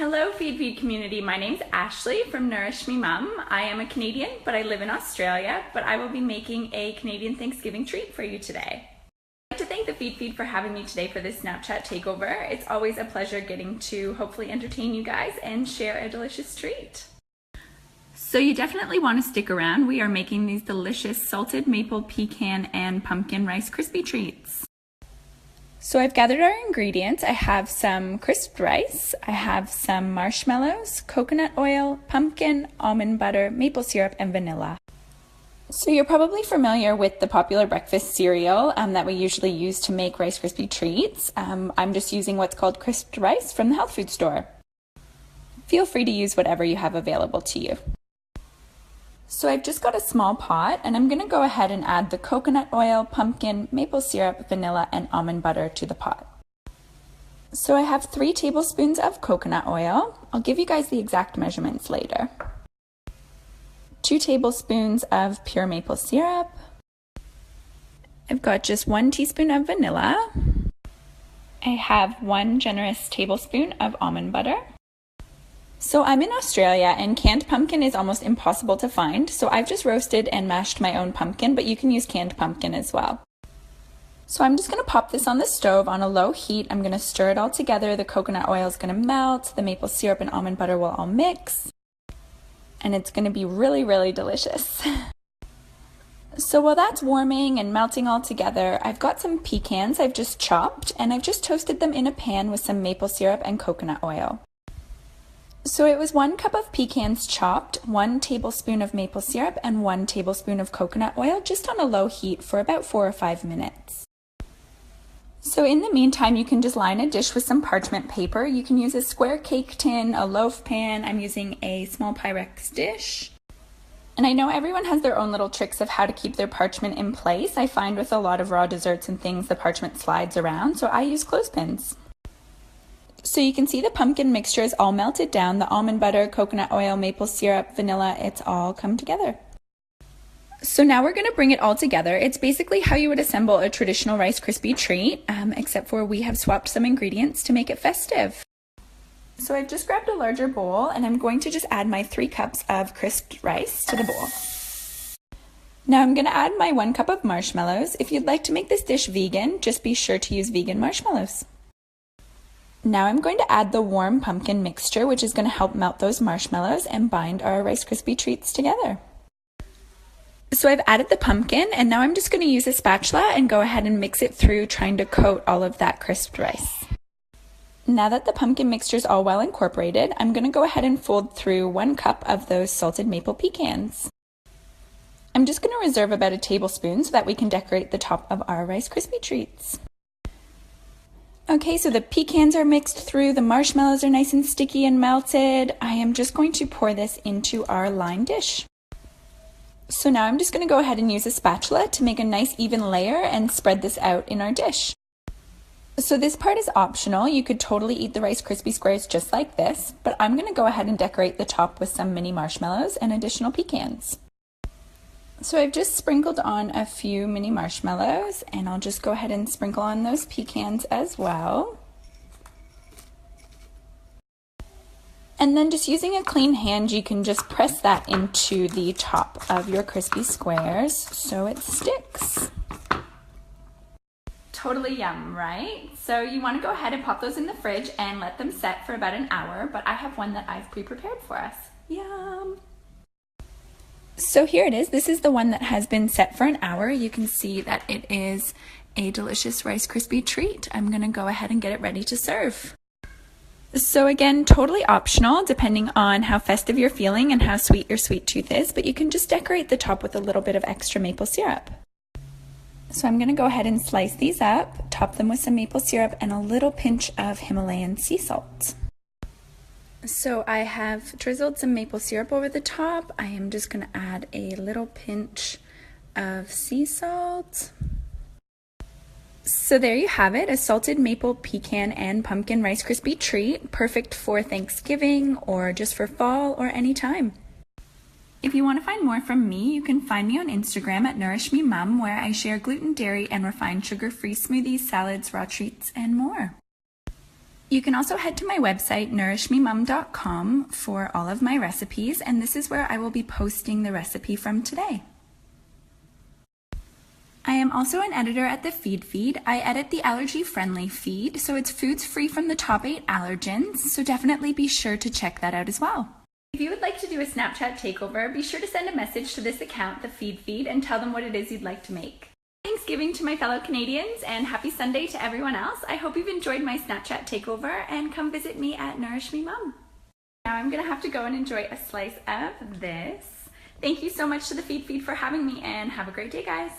Hello Feedfeed community, my name's Ashley from Nourish Me Mum. I am a Canadian, but I live in Australia, but I will be making a Canadian Thanksgiving treat for you today. I'd like to thank the Feedfeed for having me today for this Snapchat takeover. It's always a pleasure getting to hopefully entertain you guys and share a delicious treat. So you definitely want to stick around. We are making these delicious salted maple pecan and pumpkin Rice Krispie treats. So I've gathered our ingredients. I have some crisped rice, I have some marshmallows, coconut oil, pumpkin, almond butter, maple syrup, and vanilla. So you're probably familiar with the popular breakfast cereal that we usually use to make Rice Krispie treats. I'm just using what's called crisped rice from the health food store. Feel free to use whatever you have available to you. So I've just got a small pot and I'm going to go ahead and add the coconut oil, pumpkin, maple syrup, vanilla, and almond butter to the pot. So I have 3 tablespoons of coconut oil. I'll give you guys the exact measurements later. 2 tablespoons of pure maple syrup. I've got just 1 teaspoon of vanilla. I have 1 generous tablespoon of almond butter. So I'm in Australia and canned pumpkin is almost impossible to find, so I've just roasted and mashed my own pumpkin, but you can use canned pumpkin as well. So I'm just going to pop this on the stove on a low heat. I'm going to stir it all together. The coconut oil is going to melt, the maple syrup and almond butter will all mix, and it's going to be really, really delicious. So while that's warming and melting all together, I've got some pecans I've just chopped, and I've just toasted them in a pan with some maple syrup and coconut oil. So it was 1 cup of pecans chopped, 1 tablespoon of maple syrup, and 1 tablespoon of coconut oil, just on a low heat for about 4 or 5 minutes. So in the meantime, you can just line a dish with some parchment paper. You can use a square cake tin, a loaf pan. I'm using a small Pyrex dish. And I know everyone has their own little tricks of how to keep their parchment in place. I find with a lot of raw desserts and things, the parchment slides around, so I use clothespins. So you can see the pumpkin mixture is all melted down, the almond butter, coconut oil, maple syrup, vanilla, it's all come together. So now we're going to bring it all together. It's basically how you would assemble a traditional Rice Krispie treat, except for we have swapped some ingredients to make it festive. So I've just grabbed a larger bowl and I'm going to just add my 3 cups of crisped rice to the bowl. Now I'm going to add my 1 cup of marshmallows. If you'd like to make this dish vegan, just be sure to use vegan marshmallows. Now I'm going to add the warm pumpkin mixture, which is going to help melt those marshmallows and bind our Rice Krispie treats together. So I've added the pumpkin and now I'm just going to use a spatula and go ahead and mix it through, trying to coat all of that crisped rice. Now that the pumpkin mixture is all well incorporated, I'm going to go ahead and fold through 1 cup of those salted maple pecans. I'm just going to reserve about a tablespoon so that we can decorate the top of our Rice Krispie treats. Okay, so the pecans are mixed through, the marshmallows are nice and sticky and melted. I am just going to pour this into our lined dish. So now I'm just going to go ahead and use a spatula to make a nice even layer and spread this out in our dish. So this part is optional. You could totally eat the Rice Krispie squares just like this, but I'm going to go ahead and decorate the top with some mini marshmallows and additional pecans. So I've just sprinkled on a few mini marshmallows and I'll just go ahead and sprinkle on those pecans as well. And then just using a clean hand, you can just press that into the top of your crispy squares so it sticks. Totally yum, right? So you want to go ahead and pop those in the fridge and let them set for about an hour, but I have one that I've pre-prepared for us. Yum! So here it is. This is the one that has been set for an hour. You can see that it is a delicious Rice Krispie treat. I'm going to go ahead and get it ready to serve. So again, totally optional depending on how festive you're feeling and how sweet your sweet tooth is, but you can just decorate the top with a little bit of extra maple syrup. So I'm going to go ahead and slice these up, top them with some maple syrup and a little pinch of Himalayan sea salt. So I have drizzled some maple syrup over the top. I am just going to add a little pinch of sea salt. So there you have it, a salted maple pecan and pumpkin Rice Krispie treat, perfect for Thanksgiving or just for fall or any time. If you want to find more from me, you can find me on Instagram at Nourish Me Mum, where I share gluten, dairy, and refined sugar-free smoothies, salads, raw treats, and more. You can also head to my website, nourishmemom.com, for all of my recipes, and this is where I will be posting the recipe from today. I am also an editor at the Feedfeed. I edit the allergy-friendly feed, so it's foods free from the top 8 allergens, so definitely be sure to check that out as well. If you would like to do a Snapchat takeover, be sure to send a message to this account, the Feedfeed, and tell them what it is you'd like to make. Thanksgiving to my fellow Canadians, and happy Sunday to everyone else. I hope you've enjoyed my Snapchat takeover, and come visit me at Nourish Me Mom. Now I'm gonna have to go and enjoy a slice of this. Thank you so much to the Feedfeed for having me, and have a great day, guys.